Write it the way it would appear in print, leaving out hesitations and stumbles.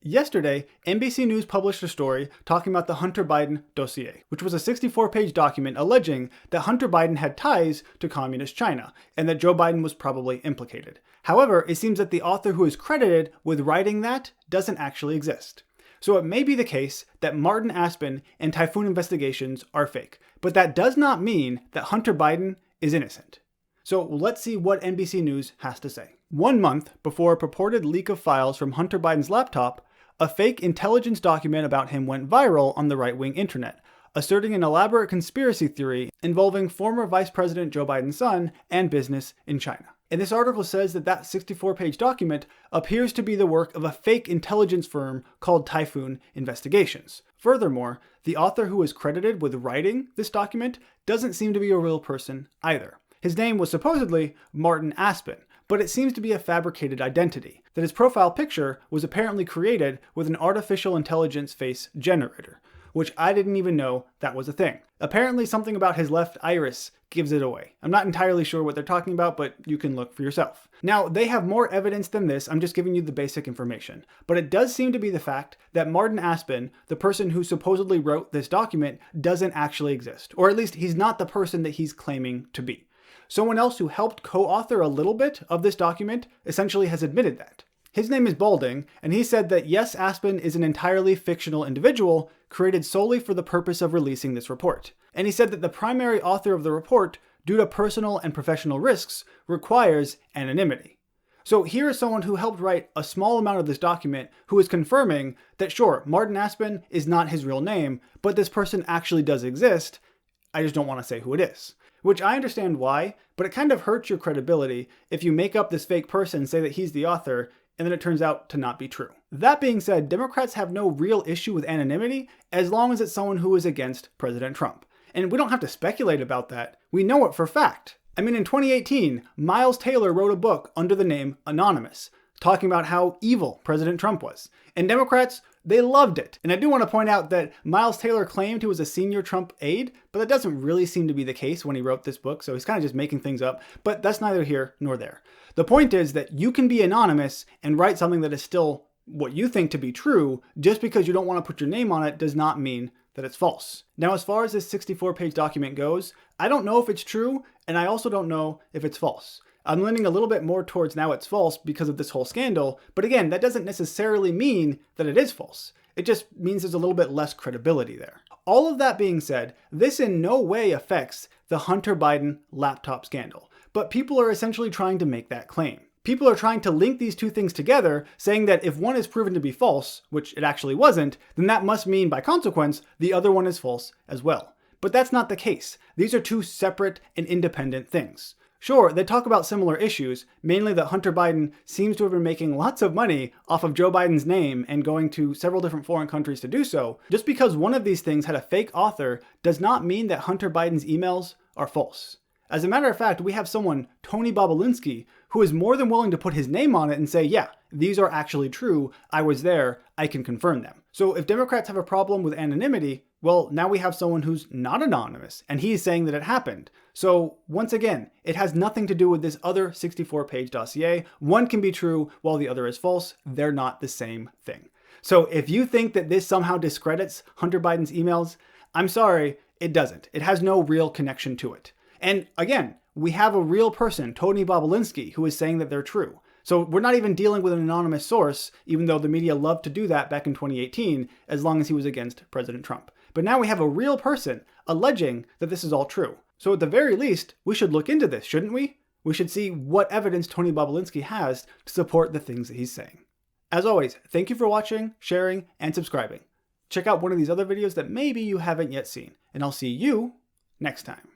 Yesterday, NBC News published a story talking about the Hunter Biden dossier, which was a 64-page document alleging that Hunter Biden had ties to communist China and that Joe Biden was probably implicated. However, it seems that the author who is credited with writing that doesn't actually exist. So it may be the case that Martin Aspen and Typhoon investigations are fake, but that does not mean that Hunter Biden is innocent. So let's see what NBC News has to say. 1 month before a purported leak of files from Hunter Biden's laptop, a fake intelligence document about him went viral on the right-wing internet, asserting an elaborate conspiracy theory involving former Vice President Joe Biden's son and business in China. And this article says that 64-page document appears to be the work of a fake intelligence firm called Typhoon Investigations. Furthermore, the author who is credited with writing this document doesn't seem to be a real person either. His name was supposedly Martin Aspen, but it seems to be a fabricated identity, that his profile picture was apparently created with an artificial intelligence face generator, which I didn't even know that was a thing. Apparently something about his left iris gives it away. I'm not entirely sure what they're talking about, but you can look for yourself. Now, they have more evidence than this, I'm just giving you the basic information. But it does seem to be the fact that Martin Aspen, the person who supposedly wrote this document, doesn't actually exist. Or at least he's not the person that he's claiming to be. Someone else who helped co-author a little bit of this document essentially has admitted that. His name is Balding, and he said that yes, Aspen is an entirely fictional individual created solely for the purpose of releasing this report. And he said that the primary author of the report, due to personal and professional risks, requires anonymity. So here is someone who helped write a small amount of this document who is confirming that sure, Martin Aspen is not his real name, but this person actually does exist. I just don't want to say who it is. Which I understand why, but it kind of hurts your credibility if you make up this fake person, say that he's the author, and then it turns out to not be true. That being said, Democrats have no real issue with anonymity as long as it's someone who is against President Trump. And we don't have to speculate about that. We know it for fact. I mean, in 2018, Miles Taylor wrote a book under the name Anonymous, talking about how evil President Trump was. And Democrats, they loved it. And I do want to point out that Miles Taylor claimed he was a senior Trump aide, but that doesn't really seem to be the case when he wrote this book, so he's kind of just making things up, but that's neither here nor there. The point is that you can be anonymous and write something that is still what you think to be true. Just because you don't want to put your name on it does not mean that it's false. Now, as far as this 64-page document goes, I don't know if it's true, and I also don't know if it's false. I'm leaning a little bit more towards now it's false because of this whole scandal, but again, that doesn't necessarily mean that it is false. It just means there's a little bit less credibility there. All of that being said, this in no way affects the Hunter Biden laptop scandal, but people are essentially trying to make that claim. People are trying to link these two things together, saying that if one is proven to be false, which it actually wasn't, then that must mean by consequence, the other one is false as well. But that's not the case. These are two separate and independent things. Sure, they talk about similar issues, mainly that Hunter Biden seems to have been making lots of money off of Joe Biden's name and going to several different foreign countries to do so. Just because one of these things had a fake author does not mean that Hunter Biden's emails are false. As a matter of fact, we have someone, Tony Bobolinsky, who is more than willing to put his name on it and say, yeah, these are actually true, I was there, I can confirm them. So if Democrats have a problem with anonymity, well, now we have someone who's not anonymous, and he's saying that it happened. So once again, it has nothing to do with this other 64-page dossier. One can be true while the other is false. They're not the same thing. So if you think that this somehow discredits Hunter Biden's emails, I'm sorry, it doesn't. It has no real connection to it. And again, we have a real person, Tony Bobolinsky, who is saying that they're true. So we're not even dealing with an anonymous source, even though the media loved to do that back in 2018, as long as he was against President Trump. But now we have a real person alleging that this is all true. So at the very least, we should look into this, shouldn't we? We should see what evidence Tony Bobolinsky has to support the things that he's saying. As always, thank you for watching, sharing, and subscribing. Check out one of these other videos that maybe you haven't yet seen, and I'll see you next time.